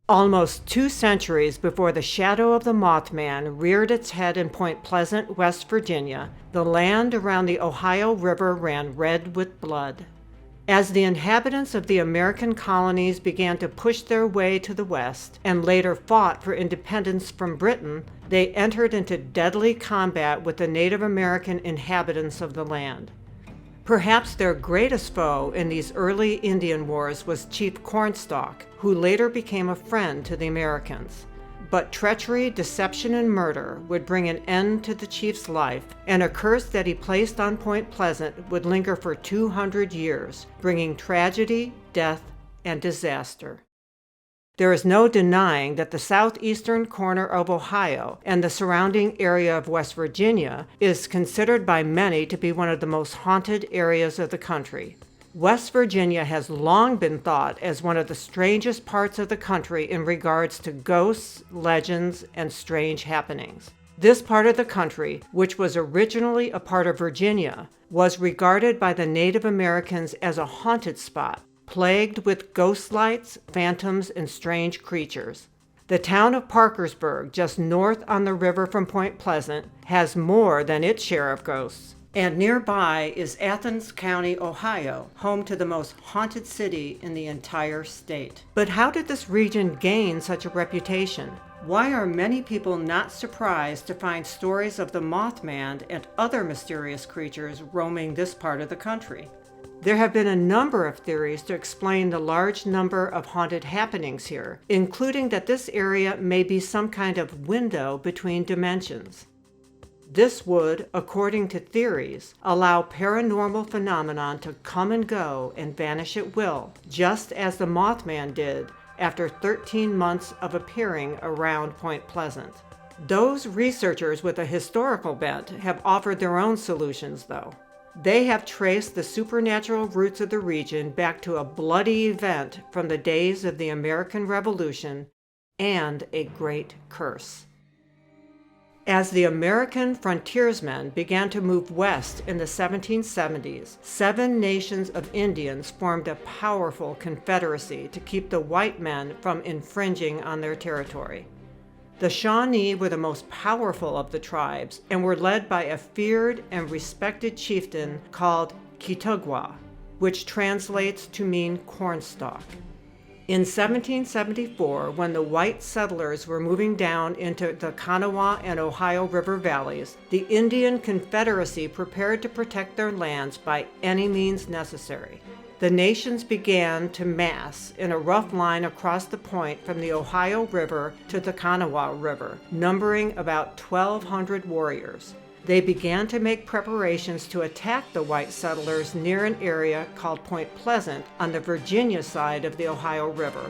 Almost 2 centuries before the shadow of the Mothman reared its head in Point Pleasant, West Virginia, the land around the Ohio River ran red with blood. As the inhabitants of the American colonies began to push their way to the west and later fought for independence from Britain, they entered into deadly combat with the Native American inhabitants of the land. Perhaps their greatest foe in these early Indian wars was Chief Cornstalk, who later became a friend to the Americans. But treachery, deception, and murder would bring an end to the chief's life, and a curse that he placed on Point Pleasant would linger for 200 years, bringing tragedy, death, and disaster. There is no denying that the southeastern corner of Ohio and the surrounding area of West Virginia is considered by many to be one of the most haunted areas of the country. West Virginia has long been thought as one of the strangest parts of the country in regards to ghosts, legends, and strange happenings. This part of the country, which was originally a part of Virginia, was regarded by the Native Americans as a haunted spot, plagued with ghost lights, phantoms, and strange creatures. The town of Parkersburg, just north on the river from Point Pleasant, has more than its share of ghosts. And nearby is Athens County, Ohio, home to the most haunted city in the entire state. But how did this region gain such a reputation? Why are many people not surprised to find stories of the Mothman and other mysterious creatures roaming this part of the country? There have been a number of theories to explain the large number of haunted happenings here, including that this area may be some kind of window between dimensions. This would, according to theories, allow paranormal phenomenon to come and go and vanish at will, just as the Mothman did after 13 months of appearing around Point Pleasant. Those researchers with a historical bent have offered their own solutions, though. They have traced the supernatural roots of the region back to a bloody event from the days of the American Revolution and a great curse. As the American frontiersmen began to move west in the 1770s, 7 nations of Indians formed a powerful confederacy to keep the white men from infringing on their territory. The Shawnee were the most powerful of the tribes and were led by a feared and respected chieftain called Kitugwa, which translates to mean cornstalk. In 1774, when the white settlers were moving down into the Kanawha and Ohio River valleys, the Indian Confederacy prepared to protect their lands by any means necessary. The nations began to mass in a rough line across the point from the Ohio River to the Kanawha River, numbering about 1,200 warriors. They began to make preparations to attack the white settlers near an area called Point Pleasant on the Virginia side of the Ohio River.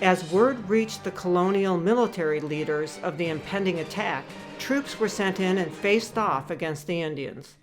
As word reached the colonial military leaders of the impending attack, troops were sent in and faced off against the Indians.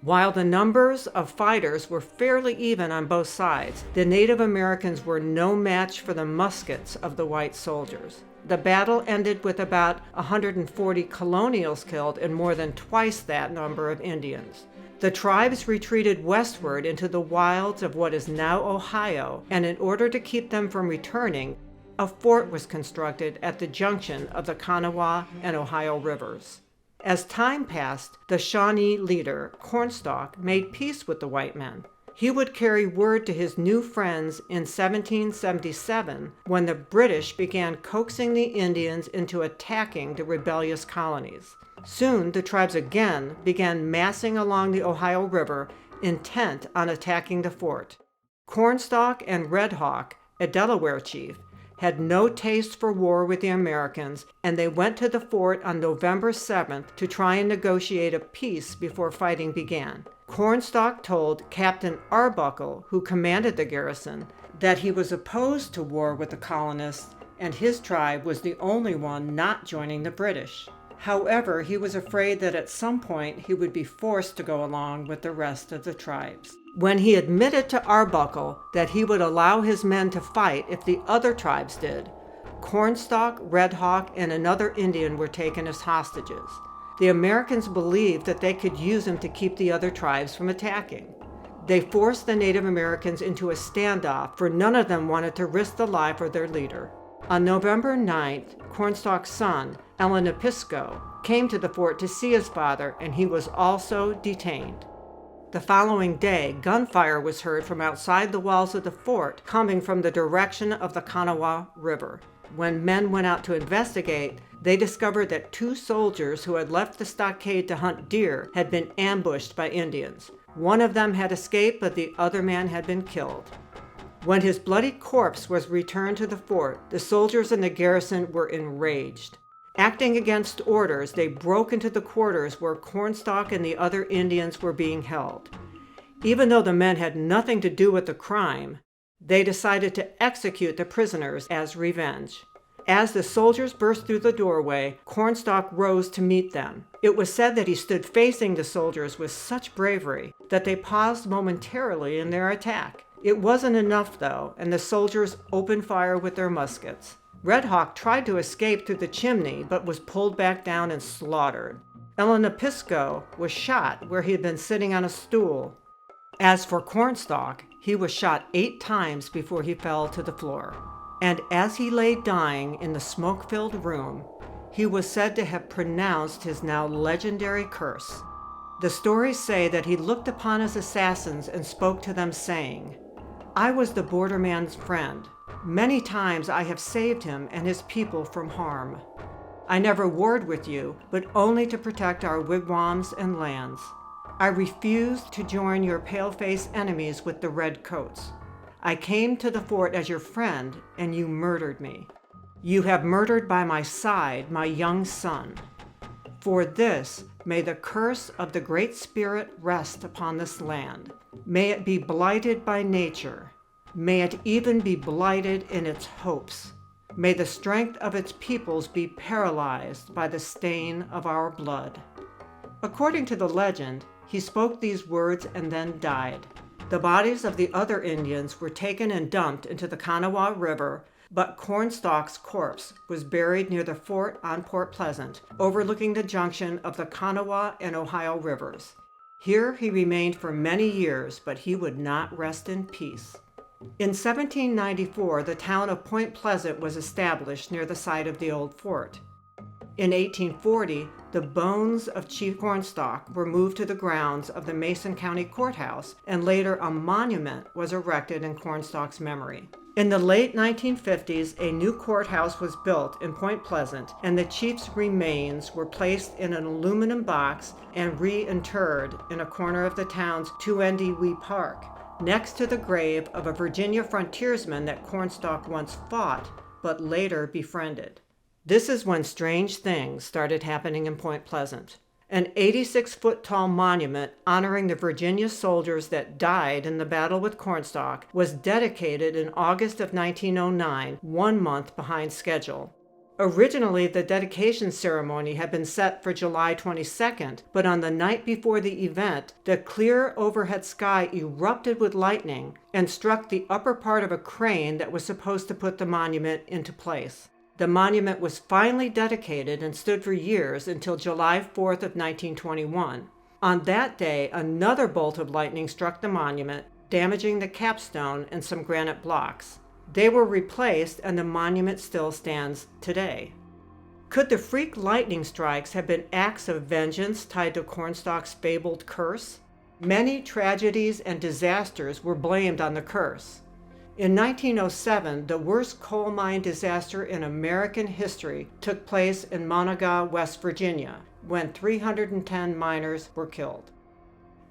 While the numbers of fighters were fairly even on both sides, the Native Americans were no match for the muskets of the white soldiers. The battle ended with about 140 colonials killed and more than twice that number of Indians. The tribes retreated westward into the wilds of what is now Ohio, and in order to keep them from returning, a fort was constructed at the junction of the Kanawha and Ohio rivers. As time passed, the Shawnee leader, Cornstalk, made peace with the white men. He would carry word to his new friends in 1777 when the British began coaxing the Indians into attacking the rebellious colonies. Soon, the tribes again began massing along the Ohio River, intent on attacking the fort. Cornstalk and Red Hawk, a Delaware chief, had no taste for war with the Americans, and they went to the fort on November 7th to try and negotiate a peace before fighting began. Cornstalk told Captain Arbuckle, who commanded the garrison, that he was opposed to war with the colonists, and his tribe was the only one not joining the British. However, he was afraid that at some point he would be forced to go along with the rest of the tribes. When he admitted to Arbuckle that he would allow his men to fight if the other tribes did, Cornstalk, Red Hawk, and another Indian were taken as hostages. The Americans believed that they could use them to keep the other tribes from attacking. They forced the Native Americans into a standoff, for none of them wanted to risk the life of their leader. On November 9th, Cornstalk's son, Ellen Episco, came to the fort to see his father, and he was also detained. The following day, gunfire was heard from outside the walls of the fort, coming from the direction of the Kanawha River. When men went out to investigate, they discovered that 2 soldiers who had left the stockade to hunt deer had been ambushed by Indians. One of them had escaped, but the other man had been killed. When his bloody corpse was returned to the fort, the soldiers in the garrison were enraged. Acting against orders, they broke into the quarters where Cornstalk and the other Indians were being held. Even though the men had nothing to do with the crime, they decided to execute the prisoners as revenge. As the soldiers burst through the doorway, Cornstalk rose to meet them. It was said that he stood facing the soldiers with such bravery that they paused momentarily in their attack. It wasn't enough, though, and the soldiers opened fire with their muskets. Red Hawk tried to escape through the chimney, but was pulled back down and slaughtered. Ellen Episco was shot where he had been sitting on a stool. As for Cornstalk, he was shot 8 times before he fell to the floor. And as he lay dying in the smoke-filled room, he was said to have pronounced his now legendary curse. The stories say that he looked upon his assassins and spoke to them, saying, "I was the borderman's friend. Many times I have saved him and his people from harm. I never warred with you, but only to protect our wigwams and lands. I refused to join your paleface enemies with the red coats. I came to the fort as your friend, and you murdered me. You have murdered by my side my young son. For this, may the curse of the Great Spirit rest upon this land. May it be blighted by nature. May it even be blighted in its hopes. May the strength of its peoples be paralyzed by the stain of our blood." According to the legend, he spoke these words and then died. The bodies of the other Indians were taken and dumped into the Kanawha River, but Cornstalk's corpse was buried near the fort on Port Pleasant, overlooking the junction of the Kanawha and Ohio rivers. Here he remained for many years, but he would not rest in peace. In 1794, the town of Point Pleasant was established near the site of the old fort. In 1840, the bones of Chief Cornstalk were moved to the grounds of the Mason County Courthouse, and later a monument was erected in Cornstalk's memory. In the late 1950s, a new courthouse was built in Point Pleasant, and the chief's remains were placed in an aluminum box and reinterred in a corner of the town's Tuendewee Park, next to the grave of a Virginia frontiersman that Cornstalk once fought, but later befriended. This is when strange things started happening in Point Pleasant. An 86-foot-tall monument honoring the Virginia soldiers that died in the battle with Cornstalk was dedicated in August of 1909, 1 month behind schedule. Originally, the dedication ceremony had been set for July 22nd, but on the night before the event, the clear overhead sky erupted with lightning and struck the upper part of a crane that was supposed to put the monument into place. The monument was finally dedicated and stood for years until July 4th of 1921. On that day, another bolt of lightning struck the monument, damaging the capstone and some granite blocks. They were replaced, and the monument still stands today. Could the freak lightning strikes have been acts of vengeance tied to Cornstalk's fabled curse? Many tragedies and disasters were blamed on the curse. In 1907, the worst coal mine disaster in American history took place in Monaga, West Virginia, when 310 miners were killed.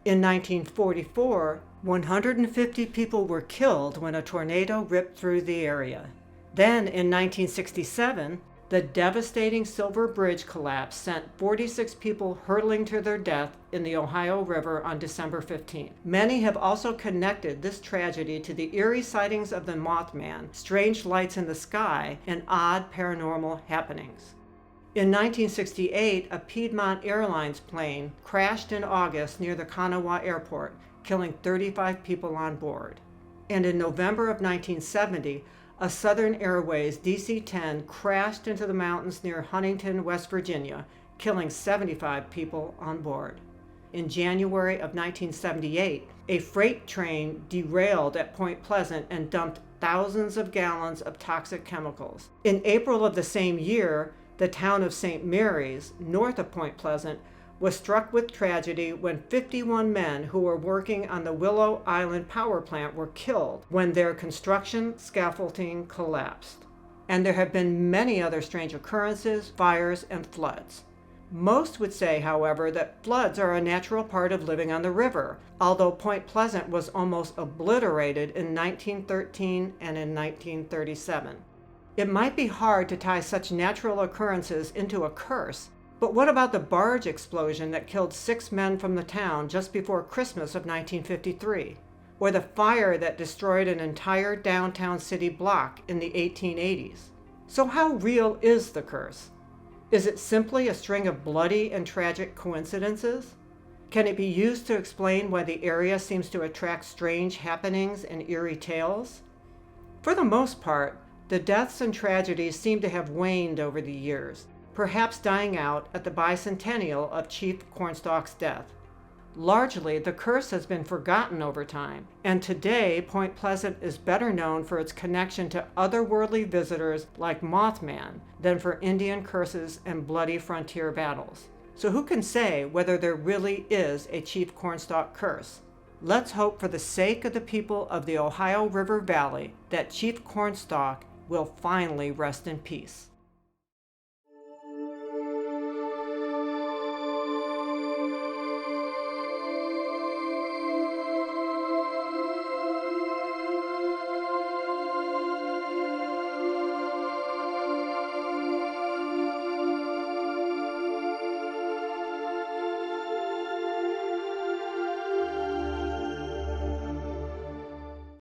In 1944, 150 people were killed when a tornado ripped through the area. Then, in 1967, the devastating Silver Bridge collapse sent 46 people hurtling to their death in the Ohio River on December 15. Many have also connected this tragedy to the eerie sightings of the Mothman, strange lights in the sky, and odd paranormal happenings. In 1968, a Piedmont Airlines plane crashed in August near the Kanawha Airport, killing 35 people on board. And in November of 1970, a Southern Airways DC-10 crashed into the mountains near Huntington, West Virginia, killing 75 people on board. In January of 1978, a freight train derailed at Point Pleasant and dumped thousands of gallons of toxic chemicals. In April of the same year, the town of St. Mary's, north of Point Pleasant, was struck with tragedy when 51 men who were working on the Willow Island power plant were killed when their construction scaffolding collapsed. And there have been many other strange occurrences, fires, and floods. Most would say, however, that floods are a natural part of living on the river, although Point Pleasant was almost obliterated in 1913 and in 1937. It might be hard to tie such natural occurrences into a curse, but what about the barge explosion that killed 6 men from the town just before Christmas of 1953? Or the fire that destroyed an entire downtown city block in the 1880s? So how real is the curse? Is it simply a string of bloody and tragic coincidences? Can it be used to explain why the area seems to attract strange happenings and eerie tales? For the most part, the deaths and tragedies seem to have waned over the years, perhaps dying out at the bicentennial of Chief Cornstalk's death. Largely, the curse has been forgotten over time, and today Point Pleasant is better known for its connection to otherworldly visitors like Mothman than for Indian curses and bloody frontier battles. So who can say whether there really is a Chief Cornstalk curse? Let's hope for the sake of the people of the Ohio River Valley that Chief Cornstalk will finally rest in peace.